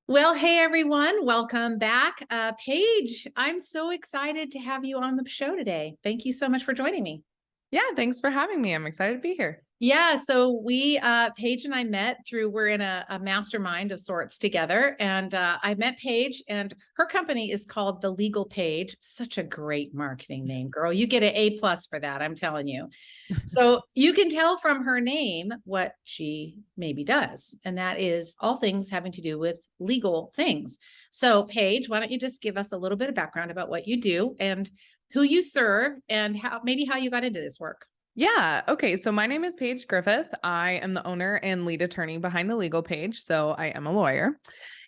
Well, hey everyone, welcome back. Paige, I'm so excited to have you on the show today. Thank you so much for joining me. Yeah, thanks for having me. I'm excited to be here. Yeah, so Paige and I met we're in a mastermind of sorts together. And I met Paige, and her company is called The Legal Page. Such a great marketing name, girl. You get an A+ for that, I'm telling you. So you can tell from her name what she maybe does, and that is all things having to do with legal things. So, Paige, why don't you just give us a little bit of background about what you do and who you serve and how you got into this work? Yeah. Okay. So my name is Paige Griffith. I am the owner and lead attorney behind the legal page. So I am a lawyer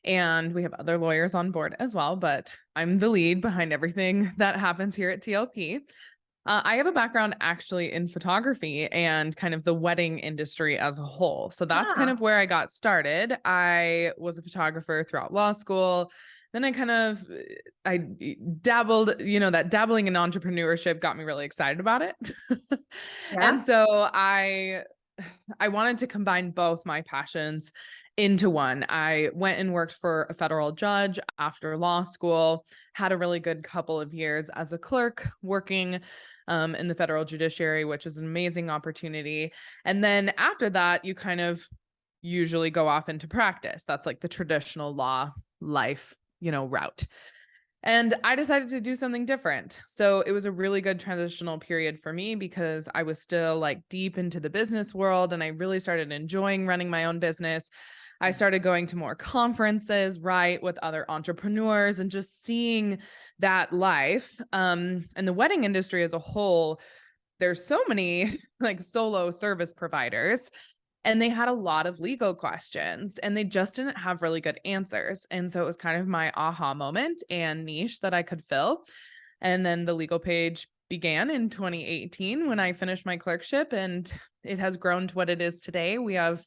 and we have other lawyers on board as well, but I'm the lead behind everything that happens here at TLP. I have a background actually in photography and kind of the wedding industry as a whole. So that's kind Ah, of where I got started. I was a photographer throughout law school. Then I dabbled, that dabbling in entrepreneurship got me really excited about it. yeah. And so I wanted to combine both my passions into one. I went and worked for a federal judge after law school, had a really good couple of years as a clerk working in the federal judiciary, which is an amazing opportunity. And then after that, you kind of usually go off into practice. That's like the traditional law life, route. And I decided to do something different. So it was a really good transitional period for me because I was still like deep into the business world and I really started enjoying running my own business. I started going to more conferences, right, with other entrepreneurs and just seeing that life. And the wedding industry as a whole, there's so many like solo service providers and they had a lot of legal questions and they just didn't have really good answers. And so it was kind of my aha moment and niche that I could fill. And then the legal page began in 2018 when I finished my clerkship, and it has grown to what it is today. We have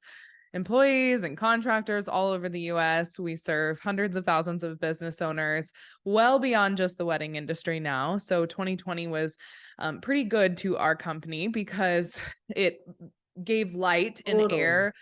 employees and contractors all over the US. We serve hundreds of thousands of business owners, well beyond just the wedding industry now. So 2020 was pretty good to our company because it gave light and Totally. air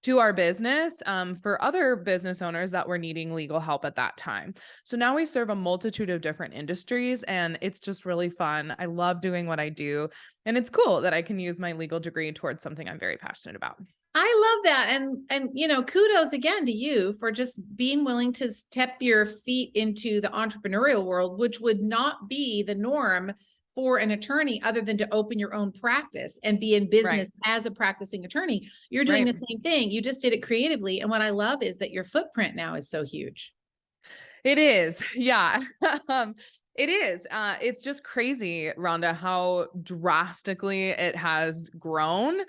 to our business for other business owners that were needing legal help at that time. So now we serve a multitude of different industries and it's just really fun. I love doing what I do. And it's cool that I can use my legal degree towards something I'm very passionate about. I love that. And kudos again to you for just being willing to step your feet into the entrepreneurial world, which would not be the norm for an attorney other than to open your own practice and be in business Right. as a practicing attorney. You're doing Right. the same thing. You just did it creatively. And what I love is that your footprint now is so huge. It is. Yeah. It is. It's just crazy, Rhonda, how drastically it has grown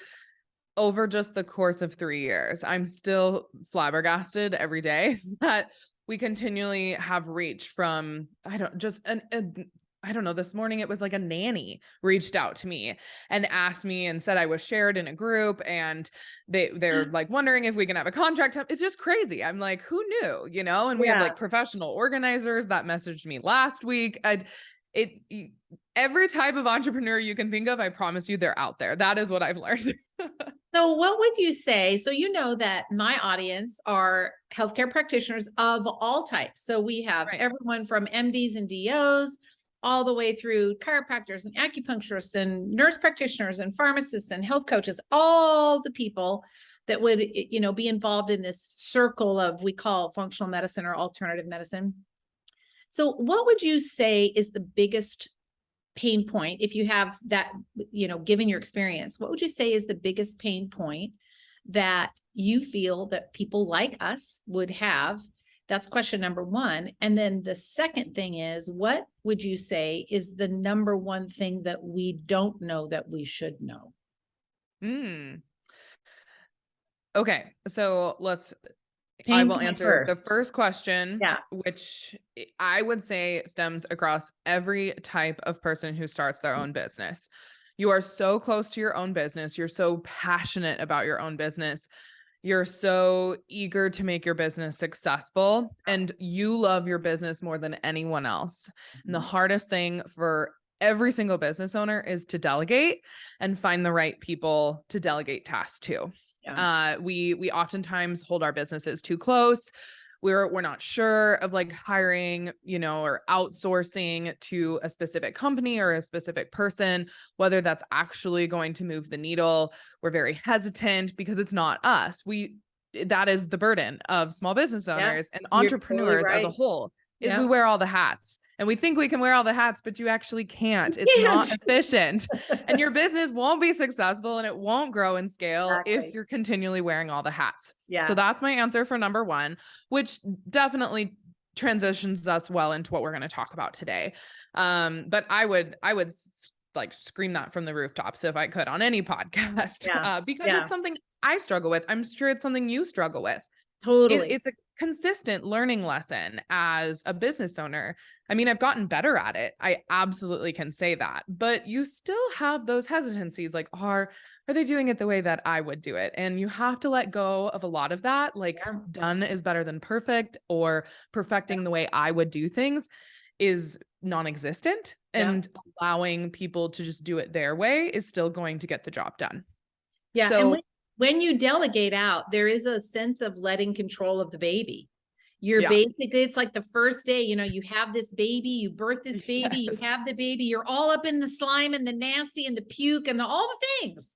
over just the course of 3 years. I'm still flabbergasted every day that we continually have reach from, I don't just I don't know, this morning it was like a nanny reached out to me and asked me and said I was shared in a group and they're like wondering if we can have a contract. It's just crazy. I'm like, who knew, And we have Yeah. like professional organizers that messaged me last week. It every type of entrepreneur you can think of, I promise you they're out there. That is what I've learned. So, what would you say? So, you know that my audience are healthcare practitioners of all types. So, we have Right. everyone from MDs and DOs all the way through chiropractors and acupuncturists and nurse practitioners and pharmacists and health coaches, all the people that would, be involved in this circle of we call functional medicine or alternative medicine. So, what would you say is the biggest pain point if you have that, given your experience, what would you say is the biggest pain point that you feel that people like us would have? That's question number one. And then the second thing is, what would you say is the number one thing that we don't know that we should know? Mm. Okay. So I Pain will point answer the first. first question, Yeah. which I would say stems across every type of person who starts their own business. You are so close to your own business. You're so passionate about your own business. You're so eager to make your business successful and you love your business more than anyone else. And the Mhm. hardest thing for every single business owner is to delegate and find the right people to delegate tasks to. Yeah. We oftentimes hold our businesses too close. we're not sure of like hiring, you know, or outsourcing to a specific company or a specific person, whether that's actually going to move the needle. We're very hesitant because it's not us. That is the burden of small business Yeah, owners and you're totally entrepreneurs as a right. whole is we Yeah. wear all the hats, and we think we can wear all the hats, but you actually can't. It's not Can't. efficient, and your business won't be successful and it won't grow and scale if Exactly. you're continually wearing all the hats. Yeah. So that's my answer for number one, which definitely transitions us well into what we're going to talk about today. But I would like scream that from the rooftops if I could on any podcast, Yeah. because Yeah. it's something I struggle with. I'm sure it's something you struggle with. Totally. It's a consistent learning lesson as a business owner. I mean, I've gotten better at it. I absolutely can say that, but you still have those hesitancies. Like, are they doing it the way that I would do it? And you have to let go of a lot of that. Like, Yeah. done is better than perfect, or perfecting the way I would do things is non-existent. Yeah. And allowing people to just do it their way is still going to get the job done. Yeah. So And when you delegate out, there is a sense of letting control of the baby. You're yeah. basically, it's like the first day, you know, you have this baby, you birth this baby, you Yes. have the baby, you're all up in the slime and the nasty and the puke and all the things.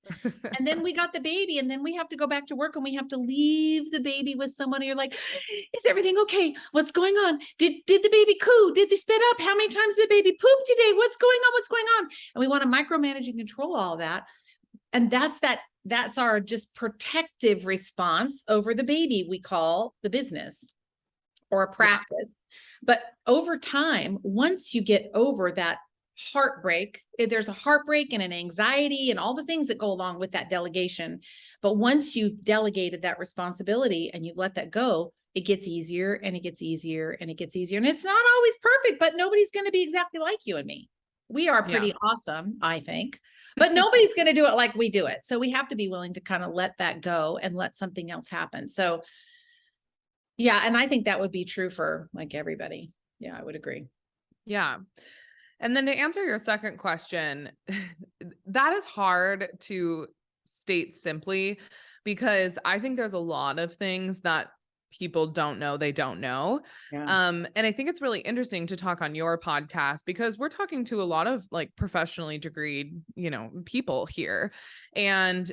And then we got the baby, and then we have to go back to work, and we have to leave the baby with someone. And you're like, is everything okay? What's going on? Did the baby coo? Did they spit up? How many times did the baby poop today? What's going on? What's going on? And we want to micromanage and control all that. And that's our just protective response over the baby we call the business or a practice. But over time, once you get over that heartbreak, there's a heartbreak and an anxiety and all the things that go along with that delegation. But once you've delegated that responsibility and you let that go, it gets easier and it gets easier and it gets easier. And it's not always perfect, but nobody's going to be exactly like you and me. We are pretty awesome, I think, but nobody's going to do it like we do it. So we have to be willing to kind of let that go and let something else happen. So yeah. And I think that would be true for like everybody. Yeah, I would agree. Yeah. And then to answer your second question, that is hard to state simply, because I think there's a lot of things that people don't know they don't know. Yeah. And I think it's really interesting to talk on your podcast, because we're talking to a lot of like professionally degreed, you know, people here. And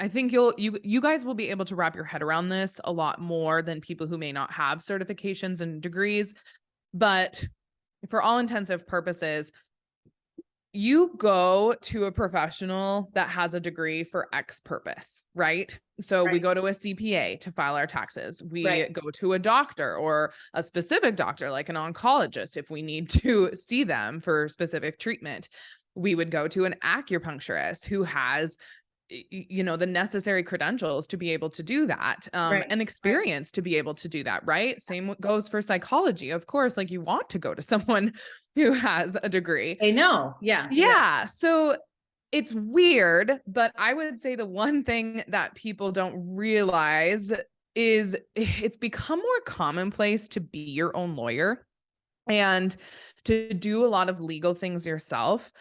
I think you guys will be able to wrap your head around this a lot more than people who may not have certifications and degrees. But for all intensive purposes, you go to a professional that has a degree for X purpose, right? So we go to a CPA to file our taxes. We go to a doctor, or a specific doctor, like an oncologist, if we need to see them for specific treatment. We would go to an acupuncturist who has, you know, the necessary credentials to be able to do that, and experience to be able to do that. Right. Same goes for psychology. Of course, like you want to go to someone who has a degree. They know. Yeah. Yeah. So it's weird, but I would say the one thing that people don't realize is it's become more commonplace to be your own lawyer and to do a lot of legal things yourself.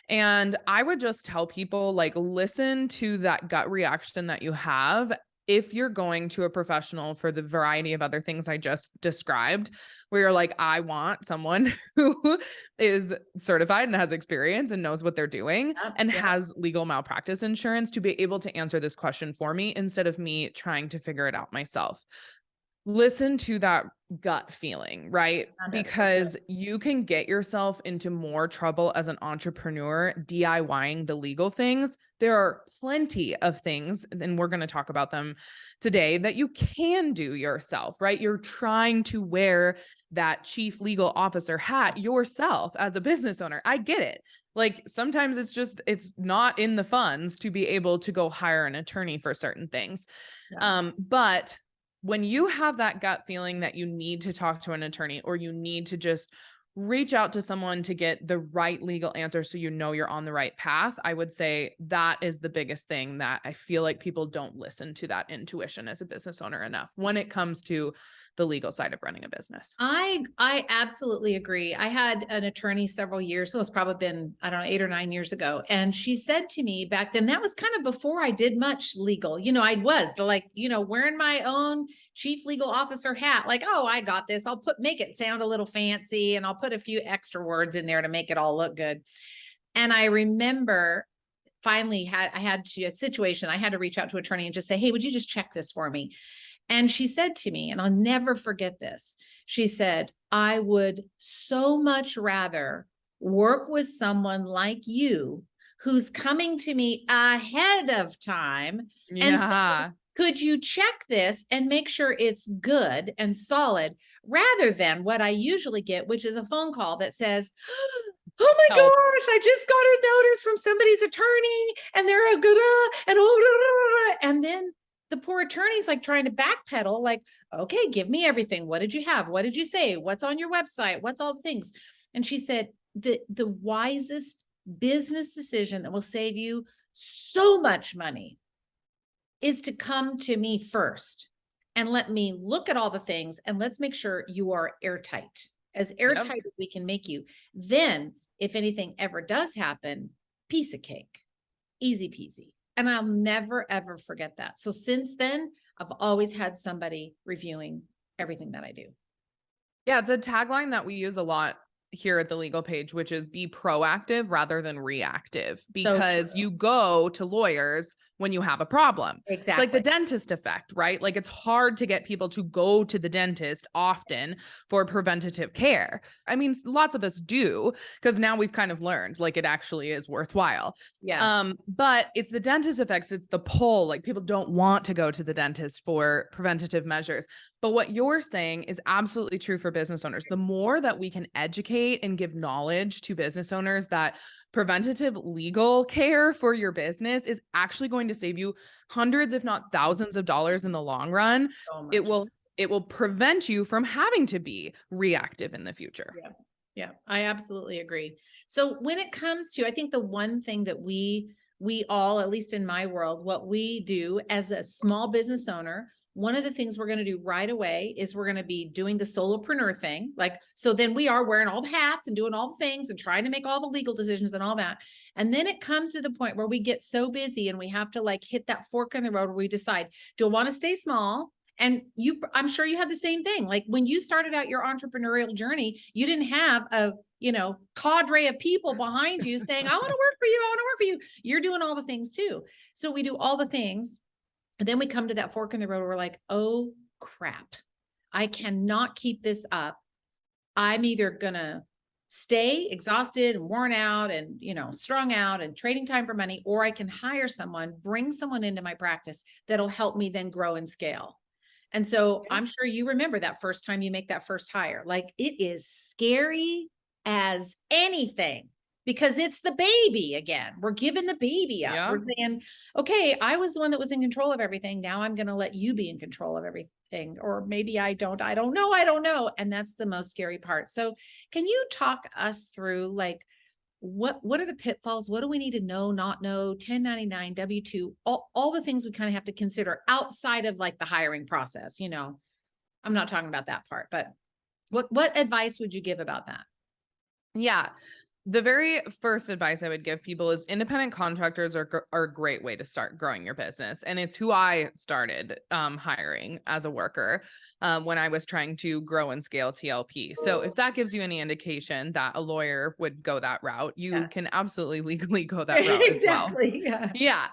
And I would just tell people, like, listen to that gut reaction that you have if you're going to a professional for the variety of other things I just described, where you're like, I want someone who is certified and has experience and knows what they're doing and has legal malpractice insurance to be able to answer this question for me instead of me trying to figure it out myself. Listen to that gut feeling, right? Because you can get yourself into more trouble as an entrepreneur DIYing the legal things. There are plenty of things, and we're going to talk about them today, that you can do yourself, right? You're trying to wear that chief legal officer hat yourself as a business owner. I get it. Like sometimes it's not in the funds to be able to go hire an attorney for certain things. But when you have that gut feeling that you need to talk to an attorney, or you need to just reach out to someone to get the right legal answer so you know you're on the right path, I would say that is the biggest thing that I feel like people don't listen to that intuition as a business owner enough when it comes to the legal side of running a business. I absolutely agree. I had an attorney several years, so it's probably been, I don't know, 8 or 9 years ago. And she said to me back then, that was kind of before I did much legal. I was like, wearing my own chief legal officer hat, like, oh, I got this. I'll make it sound a little fancy and I'll put a few extra words in there to make it all look good. And I remember finally I had to reach out to an attorney and just say, hey, would you just check this for me? And she said to me, and I'll never forget this. She said, I would so much rather work with someone like you who's coming to me ahead of time and say, could you check this and make sure it's good and solid, rather than what I usually get, which is a phone call that says, oh my Help. gosh, I just got a notice from somebody's attorney and they're a good, and then the poor attorney's like trying to backpedal, like, okay, give me everything. What did you have? What did you say? What's on your website? What's all the things? And she said, the wisest business decision that will save you so much money is to come to me first and let me look at all the things and let's make sure you are airtight as we can make you. Then if anything ever does happen, piece of cake, easy peasy. And I'll never, ever forget that. So since then, I've always had somebody reviewing everything that I do. Yeah, it's a tagline that we use a lot here at the Legal Page, which is be proactive rather than reactive, because you go to lawyers when you have a problem. Exactly. It's like the dentist effect, right? Like it's hard to get people to go to the dentist often for preventative care. I mean, lots of us do, because now we've kind of learned like it actually is worthwhile. Yeah. But it's the dentist effects. It's the pull. Like people don't want to go to the dentist for preventative measures. But what you're saying is absolutely true for business owners. The more that we can educate and give knowledge to business owners that preventative legal care for your business is actually going to save you hundreds, if not thousands of dollars in the long run. So It will prevent you from having to be reactive in the future. Yeah, I absolutely agree. So when it comes to, I think the one thing that we all, at least in my world, what we do as a small business owner, one of the things we're going to do right away is we're going to be doing the solopreneur thing. Like, so then we are wearing all the hats and doing all the things and trying to make all the legal decisions and all that. And then it comes to the point where we get so busy and we have to like hit that fork in the road where we decide, do I want to stay small? And I'm sure you have the same thing. Like when you started out your entrepreneurial journey, you didn't have a, cadre of people behind you saying, I want to work for you. I want to work for you. You're doing all the things too. So we do all the things. And then we come to that fork in the road where we're like, oh crap, I cannot keep this up. I'm either going to stay exhausted and worn out and, strung out and trading time for money, or I can hire someone, bring someone into my practice that'll help me then grow and scale. And so I'm sure you remember that first time you make that first hire, like it is scary as anything. Because it's the baby again. We're giving the baby up. Yeah. We're saying, okay, I was the one that was in control of everything. Now I'm going to let you be in control of everything. Or maybe I don't know. And that's the most scary part. So can you talk us through like, what are the pitfalls? What do we need to know, not know, 1099, W-2, all the things we kind of have to consider outside of like the hiring process? I'm not talking about that part, but what advice would you give about that? Yeah. The very first advice I would give people is independent contractors are a great way to start growing your business. And it's who I started hiring as a worker when I was trying to grow and scale TLP. So if that gives you any indication that a lawyer would go that route, you can absolutely legally go that route as well. Yeah.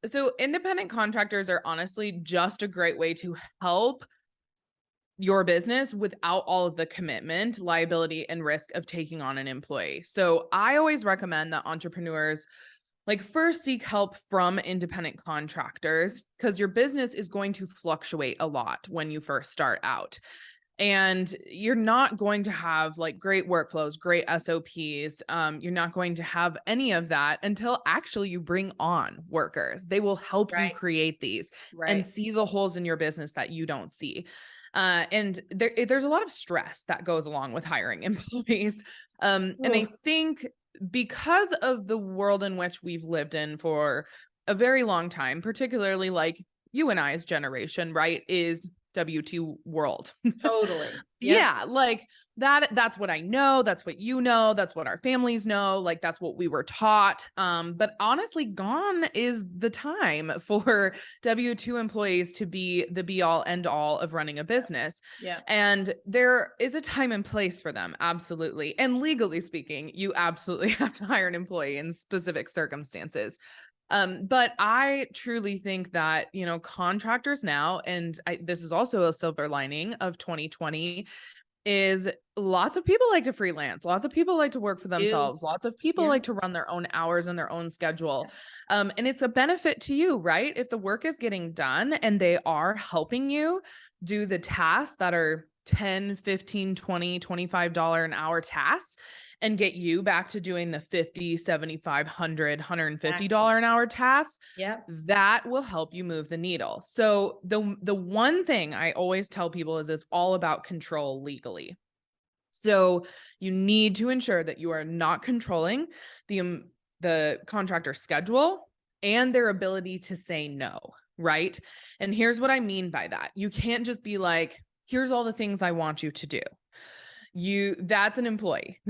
So independent contractors are honestly just a great way to help your business without all of the commitment, liability, and risk of taking on an employee. So I always recommend that entrepreneurs first seek help from independent contractors, because your business is going to fluctuate a lot when you first start out. And you're not going to have great workflows, great SOPs. You're not going to have any of that until actually you bring on workers. They will help you create these and see the holes in your business that you don't see. And there's a lot of stress that goes along with hiring employees. And I think because of the world in which we've lived in for a very long time, particularly you and I's generation, right, is W-2 world. Totally. Yep. Yeah, like that's what I know, that's what you know, that's what our families know, like that's what we were taught. But honestly, gone is the time for W-2 employees to be the be all end all of running a business. Yeah. And there is a time and place for them, absolutely. And legally speaking, you absolutely have to hire an employee in specific circumstances. But I truly think that, contractors now, and this is also a silver lining of 2020, is lots of people like to freelance. Lots of people like to work for Do. themselves. Lots of people Yeah. like to run their own hours and their own schedule. And it's a benefit to you, right? If the work is getting done and they are helping you do the tasks that are 10, 15, 20, $25 an hour tasks and get you back to doing the 50, 75, 100, $150 an hour tasks, Yep. that will help you move the needle. So the one thing I always tell people is it's all about control legally. So you need to ensure that you are not controlling the contractor schedule and their ability to say no, right? And here's what I mean by that. You can't just be like, here's all the things I want you to do. That's an employee.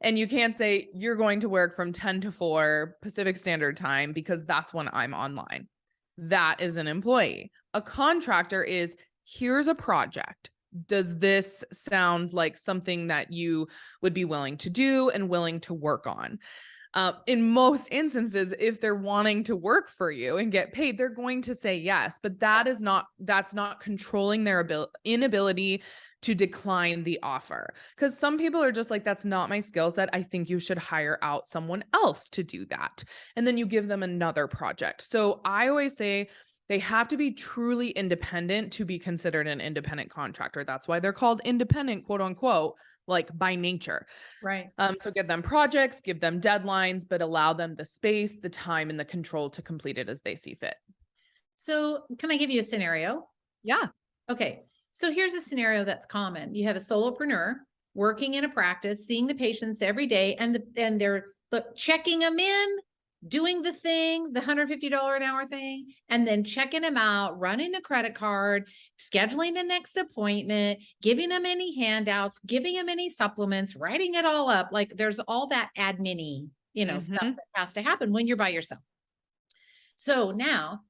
And you can't say you're going to work from 10 to 4 Pacific Standard Time because that's when I'm online. That is an employee. A contractor is, here's a project. Does this sound like something that you would be willing to do and willing to work on? In most instances, if they're wanting to work for you and get paid, they're going to say yes, but that's not controlling their inability to decline the offer. Because some people are just like, that's not my skill set. I think you should hire out someone else to do that. And then you give them another project. So I always say they have to be truly independent to be considered an independent contractor. That's why they're called independent, quote unquote, like by nature. Right. So give them projects, give them deadlines, but allow them the space, the time, and the control to complete it as they see fit. So can I give you a scenario? Yeah. Okay. So here's a scenario that's common. You have a solopreneur working in a practice, seeing the patients every day, and they're checking them in, doing the thing, the $150 an hour thing, and then checking them out, running the credit card, scheduling the next appointment, giving them any handouts, giving them any supplements, writing it all up. Like there's all that admin-y, stuff that has to happen when you're by yourself. So now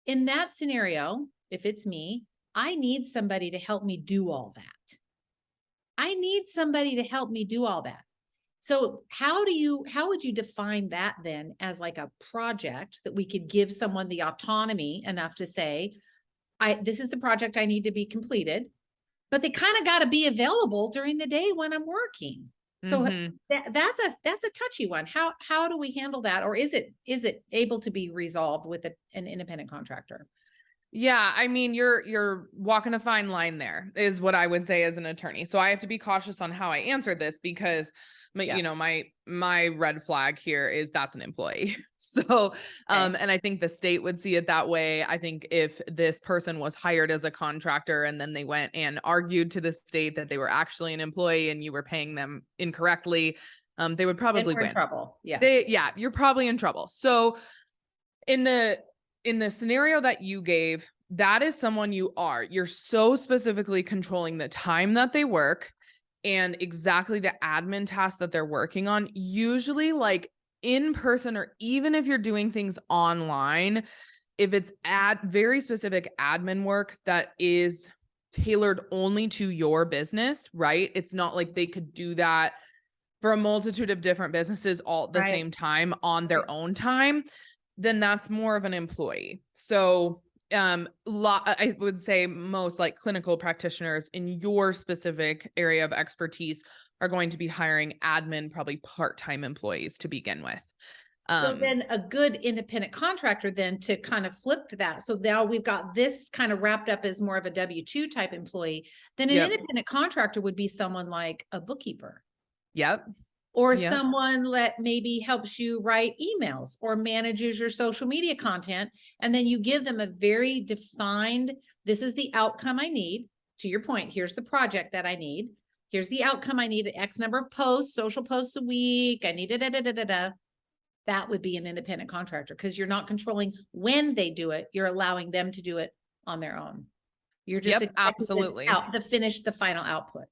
in that scenario, if it's me, I need somebody to help me do all that. I need somebody to help me do all that. So how would you define that then as like a project that we could give someone the autonomy enough to say, this is the project I need to be completed, but they kind of got to be available during the day when I'm working. So that's a touchy one. How do we handle that? Or is it able to be resolved with an independent contractor? Yeah, I mean, you're walking a fine line there, is what I would say as an attorney. So I have to be cautious on how I answer this because my red flag here is that's an employee. So, and I think the state would see it that way. I think if this person was hired as a contractor and then they went and argued to the state that they were actually an employee and you were paying them incorrectly, they would probably win. In trouble. Yeah. You're probably in trouble. So in the scenario that you gave, that is someone you're so specifically controlling the time that they work and exactly the admin tasks that they're working on, usually like in person, or even if you're doing things online, if it's very specific admin work that is tailored only to your business, right? It's not like they could do that for a multitude of different businesses all at the same time on their own time, then that's more of an employee. So I would say most like clinical practitioners in your specific area of expertise are going to be hiring admin, probably part-time employees to begin with. So then a good independent contractor then to kind of flip that. So now we've got this kind of wrapped up as more of a W-2 type employee. Then an independent contractor would be someone like a bookkeeper. Yep. Or someone that maybe helps you write emails or manages your social media content. And then you give them a very defined, this is the outcome I need. To your point, here's the project that I need. Here's the outcome I need, X number of posts, social posts a week. I need it. That would be an independent contractor because you're not controlling when they do it. You're allowing them to do it on their own. You're just Yep, expecting absolutely. the final output.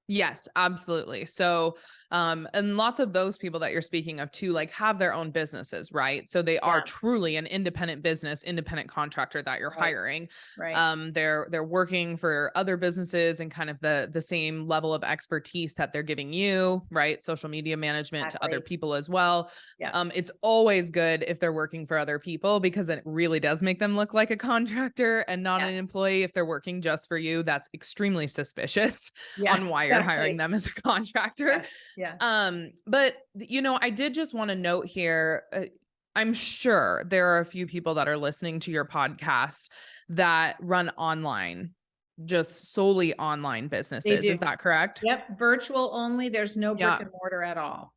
Yes, absolutely. So, and lots of those people that you're speaking of too, like have their own businesses, right? So they are Yeah. truly an independent business, independent contractor that you're Right. hiring. Right. They're working for other businesses and kind of the same level of expertise that they're giving you, right? Social media management to other Exactly. people as well. Yeah. It's always good if they're working for other people because it really does make them look like a contractor and not Yeah. an employee. If they're working just for you, that's extremely suspicious Yeah. on why you're hiring Exactly. them as a contractor. Yeah. Yeah. But I did just want to note here, I'm sure there are a few people that are listening to your podcast that run online, just solely online They businesses. do. Is that correct? Yep. Virtual only. There's no brick Yeah. and mortar at all.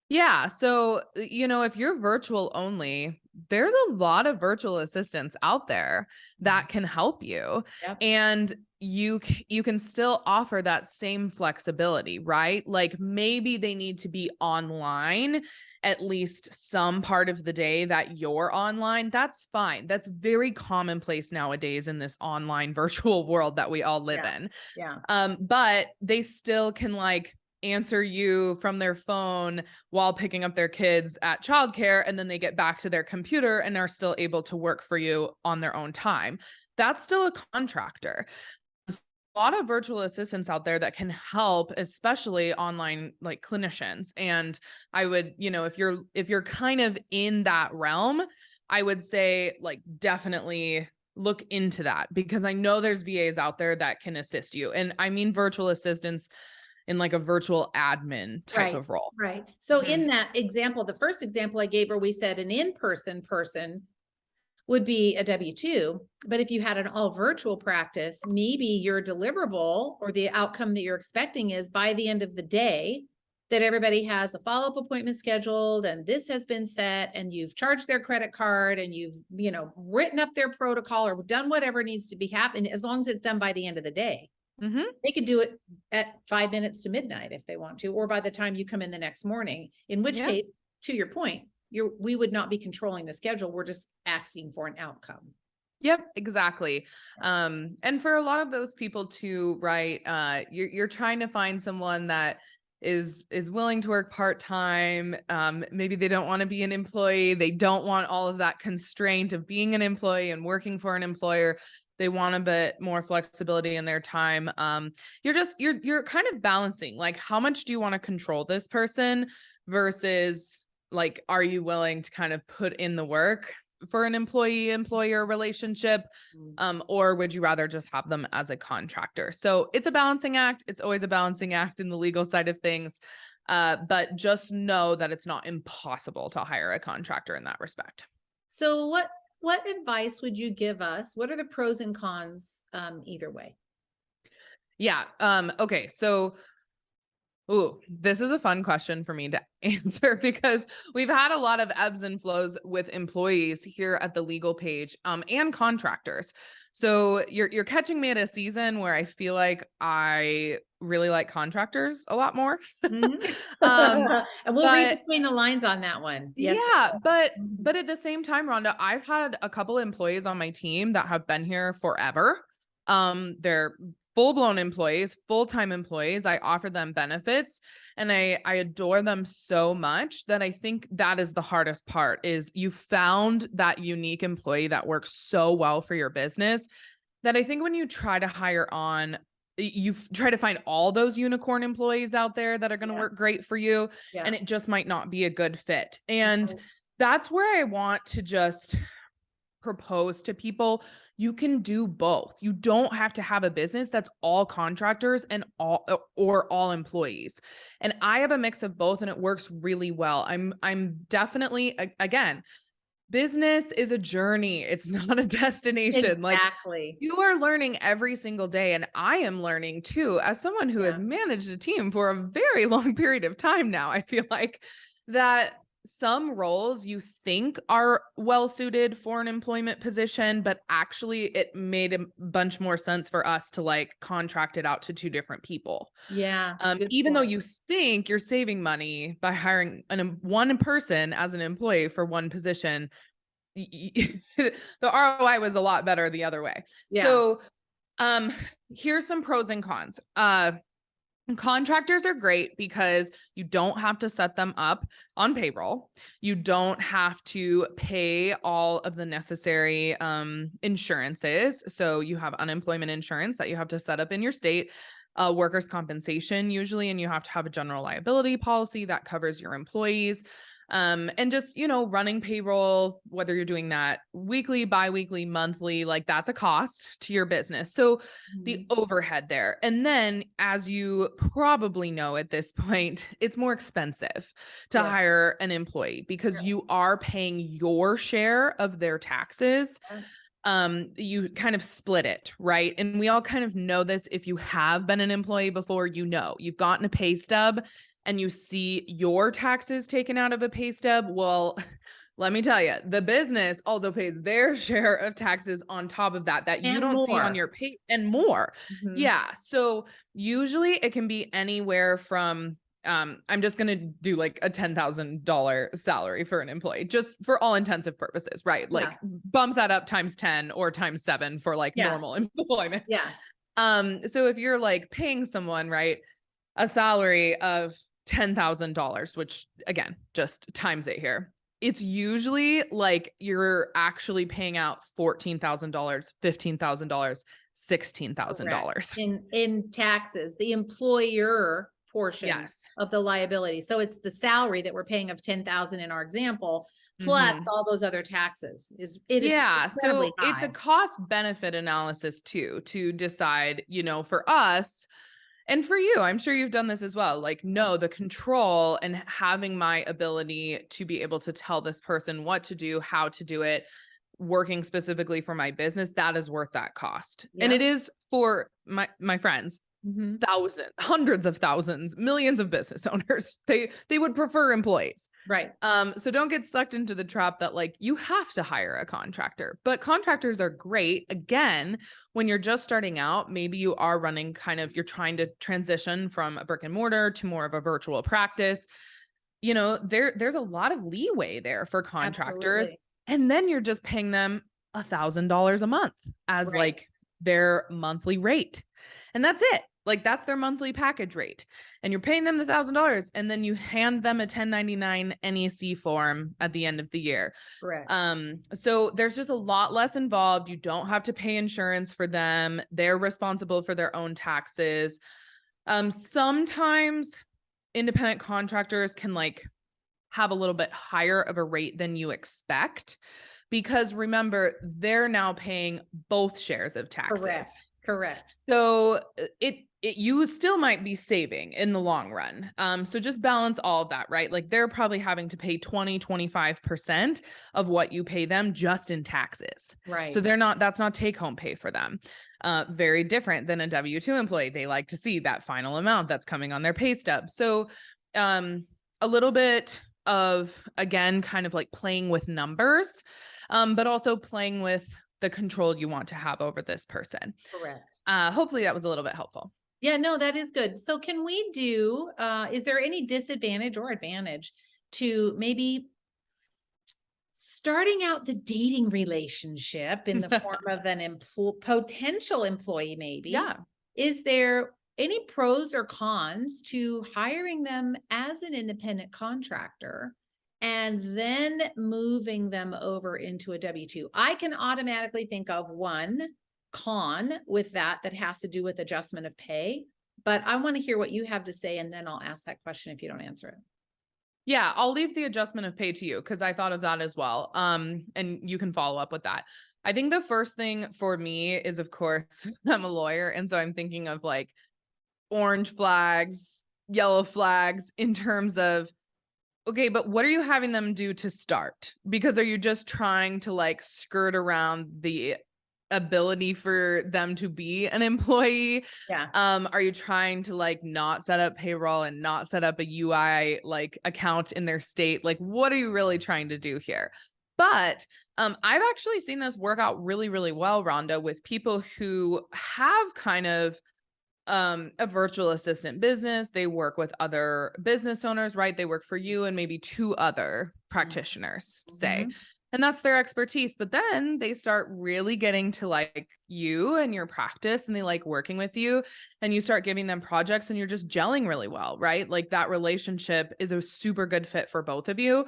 Yeah. So, if you're virtual only, there's a lot of virtual assistants out there that can help you. Yep. And you can still offer that same flexibility, right? Like maybe they need to be online at least some part of the day that you're online. That's fine. That's very commonplace nowadays in this online virtual world that we all live Yeah. in. Yeah. But they still can like answer you from their phone while picking up their kids at childcare, and then they get back to their computer and are still able to work for you on their own time. That's still a contractor. There's a lot of virtual assistants out there that can help, especially online like clinicians. And I would, if you're kind of in that realm, I would say like definitely look into that because I know there's VAs out there that can assist you. And I mean virtual assistants in like a virtual admin type Right. of role. Right. So Mhm. in that example, the first example I gave where we said an in-person person would be a W-2. But if you had an all virtual practice, maybe your deliverable or the outcome that you're expecting is by the end of the day that everybody has a follow-up appointment scheduled and this has been set and you've charged their credit card and you've, written up their protocol or done whatever needs to be happening as long as it's done by the end of the day. Mhm. They could do it at 5 minutes to midnight if they want to, or by the time you come in the next morning, in which Yeah. case, to your point, we would not be controlling the schedule. We're just asking for an outcome. Yep, exactly. And for a lot of those people too, right? You're trying to find someone that is willing to work part-time. Maybe they don't want to be an employee. They don't want all of that constraint of being an employee and working for an employer. They want a bit more flexibility in their time. You're kind of balancing like how much do you want to control this person versus like, are you willing to kind of put in the work for an employee-employer relationship, or would you rather just have them as a contractor? So it's a balancing act. It's always a balancing act in the legal side of things. But just know that it's not impossible to hire a contractor in that respect. So what advice would you give us? What are the pros and cons either way? Yeah. Okay. So ooh, this is a fun question for me to answer because we've had a lot of ebbs and flows with employees here at the legal page, and contractors. So you're catching me at a season where I feel like I really like contractors a lot more. Mhm. Um, And we'll read but between the lines on that one. Yes. yeah, but Mhm. but at the same time, Rhonda, I've had a couple employees on my team that have been here forever. They're full-blown employees, full-time employees. I offer them benefits and I adore them so much that I think that is the hardest part is you found that unique employee that works so well for your business that I think when you try to hire on you try to find all those unicorn employees out there that are going to Yeah. work great for you Yeah. and it just might not be a good fit. And Right. that's where I want to just propose to people you can do both. You don't have to have a business that's all contractors and all employees. And I have a mix of both and it works really well. I'm definitely again, business is a journey. It's not a destination. Like Exactly. you are learning every single day. And I am learning too, as someone who has Yeah. managed a team for a very long period of time now. I feel like that some roles you think are well suited for an employment position, but actually it made a bunch more sense for us to like contract it out to two different people. Yeah. Good Even though point. you think you're saving money by hiring one person as an employee for one position, the ROI was a lot better the other way. Yeah. So Here's some pros and cons. Contractors are great because you don't have to set them up on payroll. You don't have to pay all of the necessary insurances. So you have unemployment insurance that you have to set up in your state, workers' compensation usually, and you have to have a general liability policy that covers your employees. And just, running payroll, whether you're doing that weekly, biweekly, monthly, like that's a cost to your business. So the overhead there. And then, as you probably know at this point, it's more expensive to hire an employee because you are paying your share of their taxes. You kind of split it, right? And we all kind of know this. If you have been an employee before, you've gotten a pay stub and you see your taxes taken out of a pay stub. Well, let me tell you, the business also pays their share of taxes on top of that you don't see on your pay and more. Yeah. So usually it can be anywhere from, I'm just going to do like a $10,000 salary for an employee, just for all intensive purposes, right? Like bump that up times 10 or times 7 for like normal employment. Yeah. So if you're like paying someone, right, a salary of $10,000, which again, just times it here, it's usually like you're actually paying out $14,000, $15,000, $16,000 in taxes, the employer portion of the liability. So it's the salary that we're paying of 10,000 in our example, plus all those other taxes. So it's a cost benefit analysis too, to decide, for us. And for you, I'm sure you've done this as well. Like, no, the control and having my ability to be able to tell this person what to do, how to do it, working specifically for my business, that is worth that cost. And it is for my friends, thousands, hundreds of thousands, millions of business owners. They would prefer employees. Right. So don't get sucked into the trap that like you have to hire a contractor, but contractors are great. Again, when you're just starting out, maybe you are running you're trying to transition from a brick and mortar to more of a virtual practice. There's a lot of leeway there for contractors. Absolutely. And then you're just paying them $1,000 a month as like their monthly rate. And that's it. Like that's their monthly package rate. And you're paying them the $1,000 and then you hand them a 1099 NEC form at the end of the year. Correct. So there's just a lot less involved. You don't have to pay insurance for them. They're responsible for their own taxes. Sometimes independent contractors can like have a little bit higher of a rate than you expect because remember, they're now paying both shares of taxes. Correct. So you still might be saving in the long run. So just balance all of that, right? Like they're probably having to pay 25% of what you pay them just in taxes. Right. So that's not take home pay for them. Very different than a W-2 employee. They like to see that final amount that's coming on their pay stub. So, a little bit of, again, kind of like playing with numbers, but also playing with the control you want to have over this person. Correct. Hopefully that was a little bit helpful. Yeah, no, that is good. So can we is there any disadvantage or advantage to maybe starting out the dating relationship in the form of an potential employee maybe? Yeah. Is there any pros or cons to hiring them as an independent contractor and then moving them over into a W-2? I can automatically think of one con with that has to do with adjustment of pay, but I want to hear what you have to say, and then I'll ask that question if you don't answer it. Yeah, I'll leave the adjustment of pay to you because I thought of that as well. And you can follow up with that. I think the first thing for me is, of course, I'm a lawyer. And so I'm thinking of like orange flags, yellow flags in terms of, okay, but what are you having them do to start? Because are you just trying to like skirt around the ability for them to be an employee? Yeah. Are you trying to like not set up payroll and not set up a UI like account in their state? Like, what are you really trying to do here? But I've actually seen this work out really, really well, Rhonda, with people who have kind of a virtual assistant business. They work with other business owners, right? They work for you and maybe 2 other practitioners, say. and that's their expertise. But then they start really getting to like you and your practice, and they like working with you, and you start giving them projects, and you're just gelling really well, right? Like that relationship is a super good fit for both of you.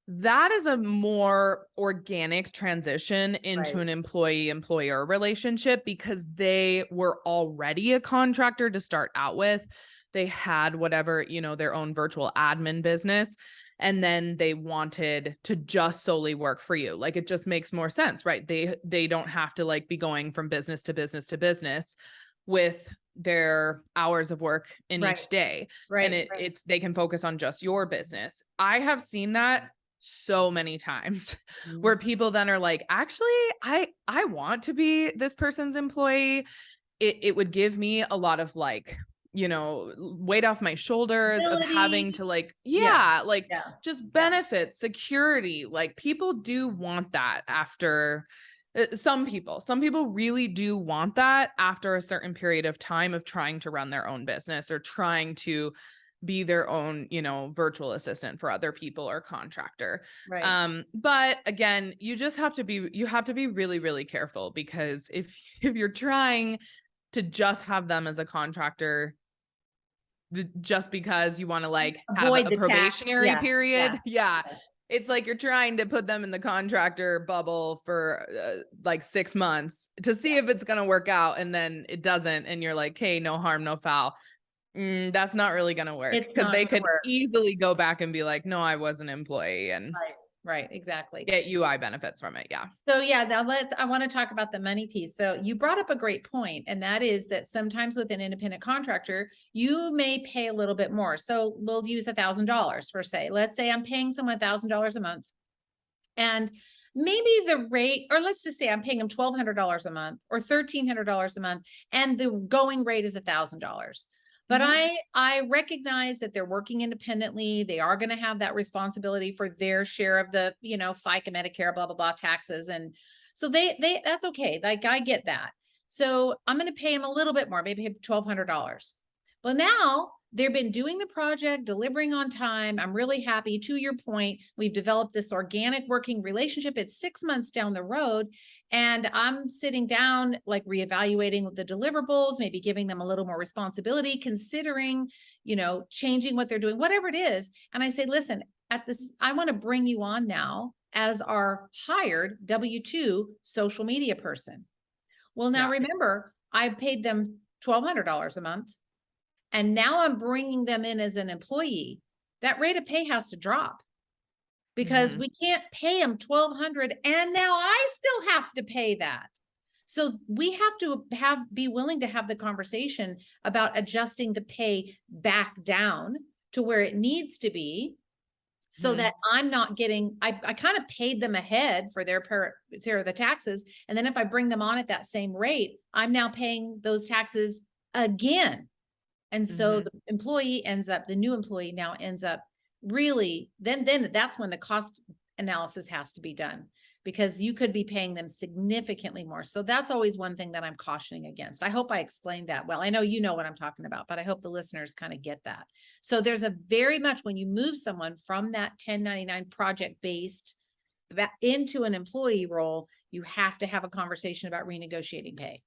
That is a more organic transition into Right. an employee-employer relationship because they were already a contractor to start out with. They had whatever, their own virtual admin business, and then they wanted to just solely work for you. Like it just makes more sense, right? They don't have to like be going from business to business to business with their hours of work in Right. each day. And Right. Right. it's they can focus on just your business. I have seen that so many times where Mhm. people then are like, actually, I want to be this person's employee. It would give me a lot of like, weight off my shoulders of having Ability. to like, Yeah. yeah, like Yeah. just Yeah. benefits, security. Like people do want that after some people really do want that after a certain period of time of trying to run their own business or trying to be their own, virtual assistant for other people or contractor. Right. But again, you have to be really, really careful because if you're trying to just have them as a contractor just because you want to like have Avoid a the tax. probationary Yeah. Yeah. period. Yeah. Yeah. It's like you're trying to put them in the contractor bubble for like 6 months to see if it's going to work out. And then it doesn't. And you're like, hey, no harm, no foul. That's not really going to work It's because not they gonna could work. easily go back and be like, no, I was an employee and Right. Right. Exactly. get UI benefits from it. Yeah. So yeah, now I want to talk about the money piece. So you brought up a great point, and that is that sometimes with an independent contractor, you may pay a little bit more. So we'll use $1,000 for say. Let's say I'm paying someone $1,000 a month, and maybe the rate, or let's just say I'm paying them $1,200 a month or $1,300 a month, and the going rate is $1,000. But Mhm. I recognize that they're working independently. They are going to have that responsibility for their share of the, FICA, Medicare, blah, blah, blah, taxes. And so that's okay. Like I get that. So I'm going to pay them a little bit more, maybe $1,200. Well, now they've been doing the project, delivering on time. I'm really happy. To your point, we've developed this organic working relationship. It's 6 months down the road, and I'm sitting down, like reevaluating the deliverables, maybe giving them a little more responsibility, considering, changing what they're doing, whatever it is. And I say, listen, at this, I want to bring you on now as our hired W-2 social media person. Well, now Yeah. remember, I paid them $1,200 a month, and now I'm bringing them in as an employee. That rate of pay has to drop because Mhm. we can't pay them 1,200, and now I still have to pay that. So we have to be willing to have the conversation about adjusting the pay back down to where it needs to be, so Mhm. that I'm not getting, I kind of paid them ahead for their the taxes. And then if I bring them on at that same rate, I'm now paying those taxes again. And so Mhm. the new employee now ends up really, then that's when the cost analysis has to be done, because you could be paying them significantly more. So that's always one thing that I'm cautioning against. I hope I explained that well. I know you know what I'm talking about, but I hope the listeners kind of get that. So there's a very much, when you move someone from that 1099 project based into an employee role, you have to have a conversation about renegotiating pay.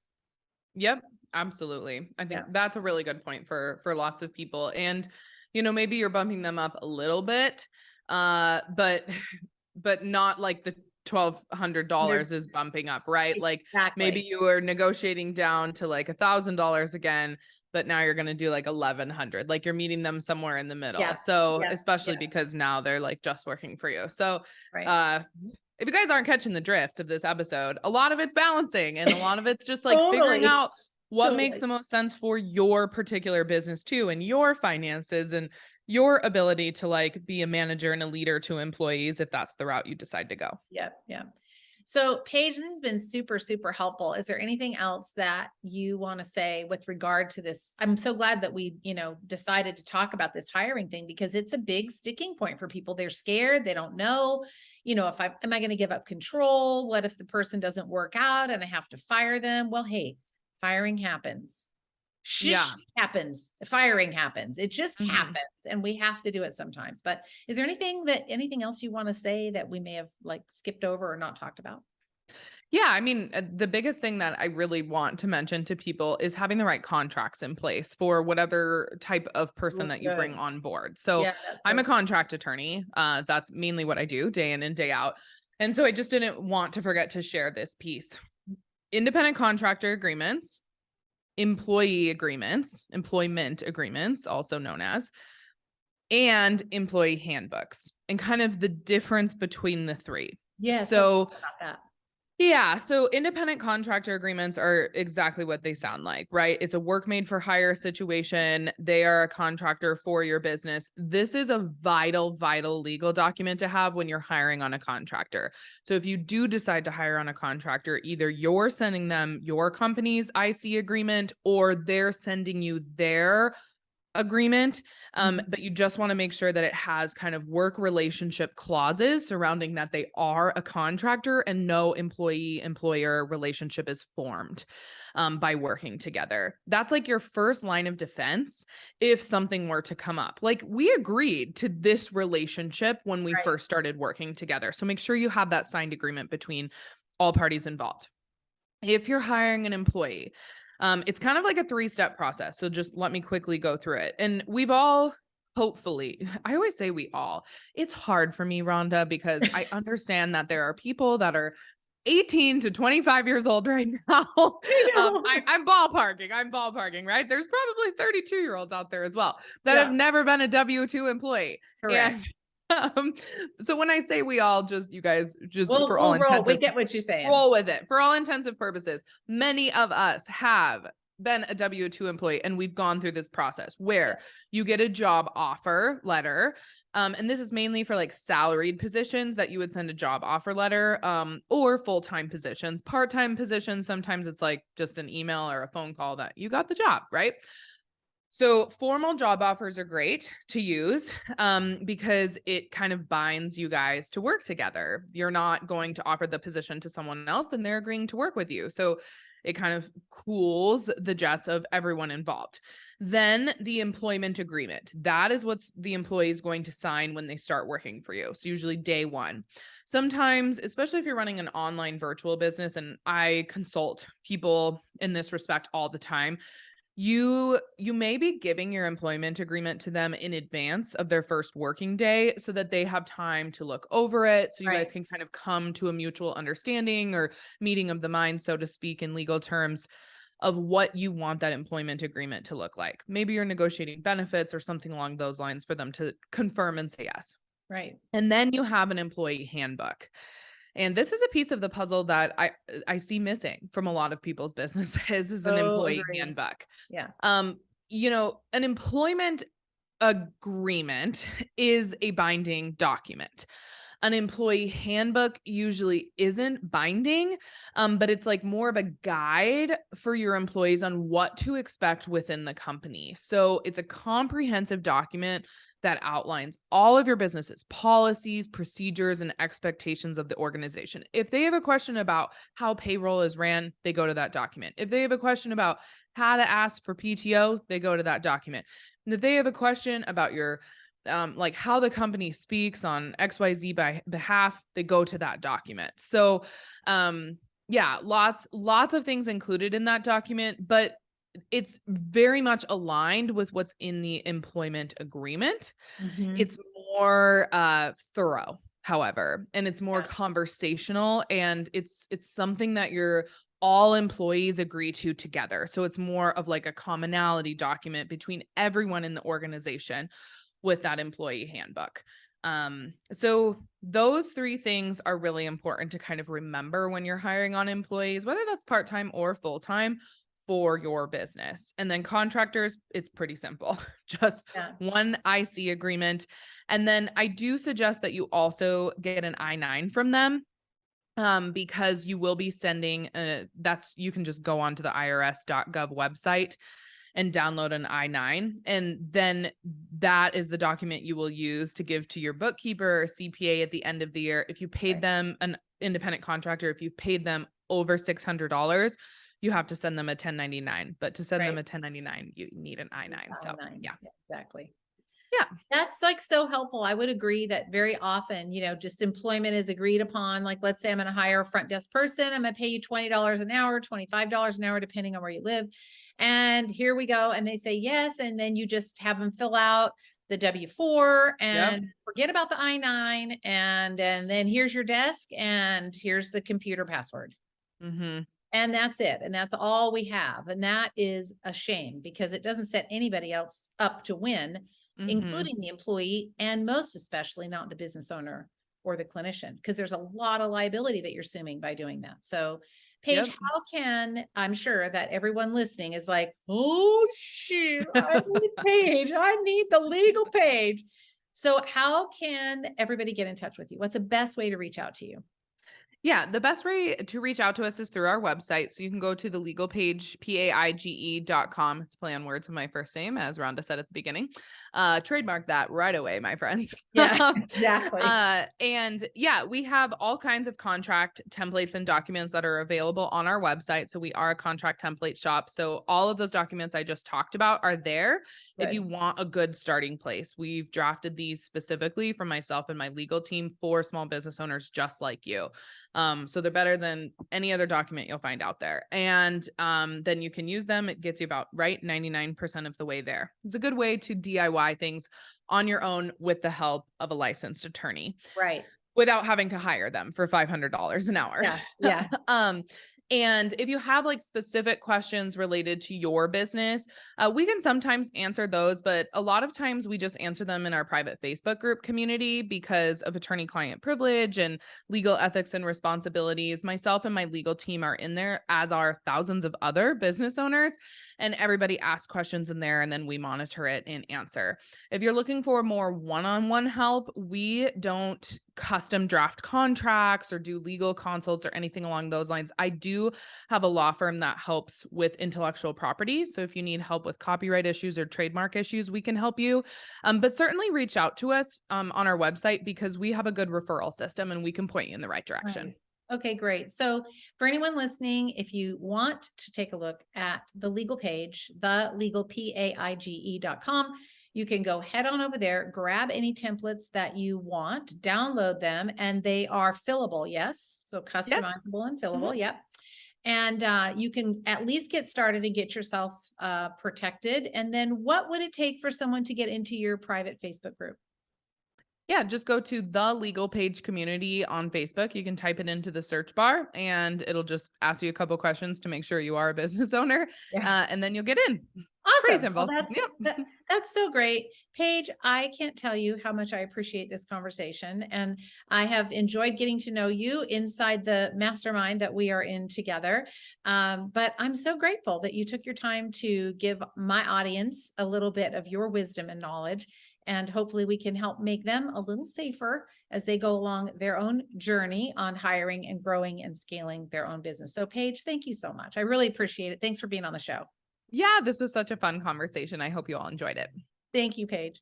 Yep, absolutely. I Yeah. think that's a really good point for lots of people. And maybe you're bumping them up a little bit, but but not like the $1,200 is bumping up, right? Like maybe Exactly. you are negotiating down to like $1,000 again, but now you're gonna do like 1,100. Like you're meeting them somewhere in the middle. Yeah. So Yeah. especially Yeah. because now they're like just working for you. So Right. uh if you guys aren't catching the drift of this episode, a lot of it's balancing and a lot of it's just like figuring Totally. out what makes Totally. the most sense for your particular business too, and your finances and your ability to like be a manager and a leader to employees if that's the route you decide to go. Yeah. Yeah. So, Paige, this has been super, super helpful. Is there anything else that you want to say with regard to this? I'm so glad that we, decided to talk about this hiring thing, because it's a big sticking point for people. They're scared. They don't know, if am I going to give up control? What if the person doesn't work out and I have to fire them? Well, hey, firing happens. Yeah. happens, firing happens. It just Mhm. happens, and we have to do it sometimes. But is there anything else you want to say that we may have like skipped over or not talked about? Yeah, I mean, the biggest thing that I really want to mention to people is having the right contracts in place for whatever type of person Oh, that you bring good. on board. So, Yeah, that's I'm so a contract attorney. That's mainly what I do day in and day out. And so I just didn't want to forget to share this piece. Independent contractor agreements, employee agreements, employment agreements, also known as, and employee handbooks, and kind of the difference between the three. yes. Let's So, talk about that. yeah. So independent contractor agreements are exactly what they sound like, right? It's a work made for hire situation. They are a contractor for your business. This is a vital, vital legal document to have when you're hiring on a contractor. So if you do decide to hire on a contractor, either you're sending them your company's IC agreement or they're sending you their agreement. Mhm. But you just want to make sure that it has kind of work relationship clauses surrounding that they are a contractor and no employee employer relationship is formed by working together. That's like your first line of defense if something were to come up. Like we agreed to this relationship when we Right. first started working together. So make sure you have that signed agreement between all parties involved. If you're hiring an employee, it's kind of like a 3-step process. So just let me quickly go through it. And we've all, hopefully, I always say we all, it's hard for me, Rhonda, because I understand that there are people that are 18 to 25 years old right now. I know. I'm ballparking, right? There's probably 32-year-olds out there as well that Yeah, have never been a W-2 employee. And correct. um, so when I say we all, just you guys, just for all We'll roll. intents We and get what you're saying. roll with it. For all intents and purposes, many of us have been a W-2 employee and we've gone through this process where you get a job offer letter. And this is mainly for like salaried positions that you would send a job offer letter, or full-time positions, part-time positions. Sometimes it's like just an email or a phone call that you got the job, right? So formal job offers are great to use because it kind of binds you guys to work together. You're not going to offer the position to someone else and they're agreeing to work with you. So it kind of cools the jets of everyone involved. Then the employment agreement. That is what the employee is going to sign when they start working for you. So usually day one. Sometimes, especially if you're running an online virtual business, and I consult people in this respect all the time, you may be giving your employment agreement to them in advance of their first working day so that they have time to look over it, so you Right. guys can kind of come to a mutual understanding or meeting of the mind, so to speak, in legal terms, of what you want that employment agreement to look like. Maybe you're negotiating benefits or something along those lines for them to confirm and say yes. Right. And then you have an employee handbook. And this is a piece of the puzzle that I see missing from a lot of people's businesses is an Oh, employee agreed. handbook. Yeah. An employment agreement is a binding document. An employee handbook usually isn't binding, but it's like more of a guide for your employees on what to expect within the company. So it's a comprehensive document that outlines all of your business's policies, procedures, and expectations of the organization. If they have a question about how payroll is ran, they go to that document. If they have a question about how to ask for PTO, they go to that document. And if they have a question about your like how the company speaks on XYZ by behalf, they go to that document. So yeah, lots of things included in that document, but it's very much aligned with what's in the employment agreement. Mhm. It's more thorough, however, and it's more Yeah. conversational, and it's something that your all employees agree to together. So it's more of like a commonality document between everyone in the organization with that employee handbook. So those 3 things are really important to kind of remember when you're hiring on employees, whether that's part-time or full-time for your business. And then contractors, it's pretty simple. Just Yeah. one IC agreement. And then I do suggest that you also get an I-9 from them. Because you will be sending you can just go onto the irs.gov website and download an I-9. And then that is the document you will use to give to your bookkeeper or CPA at the end of the year. If you paid Right. them, an independent contractor, if you've paid them over $600, you have to send them a 1099, but to send them Right. a 1099, you need an I-9. So I-9. yeah. Yeah, exactly. Yeah. That's like so helpful. I would agree that very often, just employment is agreed upon. Like, let's say I'm going to hire a front desk person. I'm going to pay you $20 an hour, $25 an hour, depending on where you live. And here we go. And they say yes. And then you just have them fill out the W-4 Yep. and forget about the I-9. And then here's your desk and here's the computer password. Mm-hmm. And that's it. And that's all we have. And that is a shame because it doesn't set anybody else up to win, Mm-hmm. including the employee, and most especially not the business owner or the clinician, because there's a lot of liability that you're assuming by doing that. So, Paige, Yep. how can, I'm sure that everyone listening is like, oh, shoot, I need Paige. I need the legal Paige. So, how can everybody get in touch with you? What's the best way to reach out to you? Yeah, the best way to reach out to us is through our website. So you can go to the legal page, paige.com. It's a play on words of my first name, as Rhonda said at the beginning. Trademark that right away, my friends. Yeah, exactly. And yeah, we have all kinds of contract templates and documents that are available on our website. So we are a contract template shop. So all of those documents I just talked about are there if you Good. want a good starting place. We've drafted these specifically for myself and my legal team for small business owners just like you. So they're better than any other document you'll find out there. And then you can use them. It gets you about 99% of the way there. It's a good way to DIY things on your own with the help of a licensed attorney Right. without having to hire them for $500 an hour. Yeah. Yeah. And if you have like specific questions related to your business, we can sometimes answer those, but a lot of times we just answer them in our private Facebook group community because of attorney-client privilege and legal ethics and responsibilities. Myself and my legal team are in there, as are thousands of other business owners, and everybody asks questions in there, and then we monitor it and answer. If you're looking for more one-on-one help, we don't custom draft contracts or do legal consults or anything along those lines. I do have a law firm that helps with intellectual property. So if you need help with copyright issues or trademark issues, we can help you. But certainly reach out to us on our website because we have a good referral system and we can point you in the right direction. Nice. Okay, great. So for anyone listening, if you want to take a look at the legal page, paige.com, you can go head on over there, grab any templates that you want, download them, and they are fillable. Yes. So Yes. customizable and fillable. Mhm. Yep. And you can at least get started and get yourself protected. And then what would it take for someone to get into your private Facebook group? Yeah, just go to the legal page community on Facebook. You can type it into the search bar and it'll just ask you a couple questions to make sure you are a business owner. Yeah. And then you'll get in. Pretty Awesome. Well, simple. Yep. that's so great. Paige, I can't tell you how much I appreciate this conversation. And I have enjoyed getting to know you inside the mastermind that we are in together. But I'm so grateful that you took your time to give my audience a little bit of your wisdom and knowledge. And hopefully we can help make them a little safer as they go along their own journey on hiring and growing and scaling their own business. So Paige, thank you so much. I really appreciate it. Thanks for being on the show. Yeah, this was such a fun conversation. I hope you all enjoyed it. Thank you, Paige.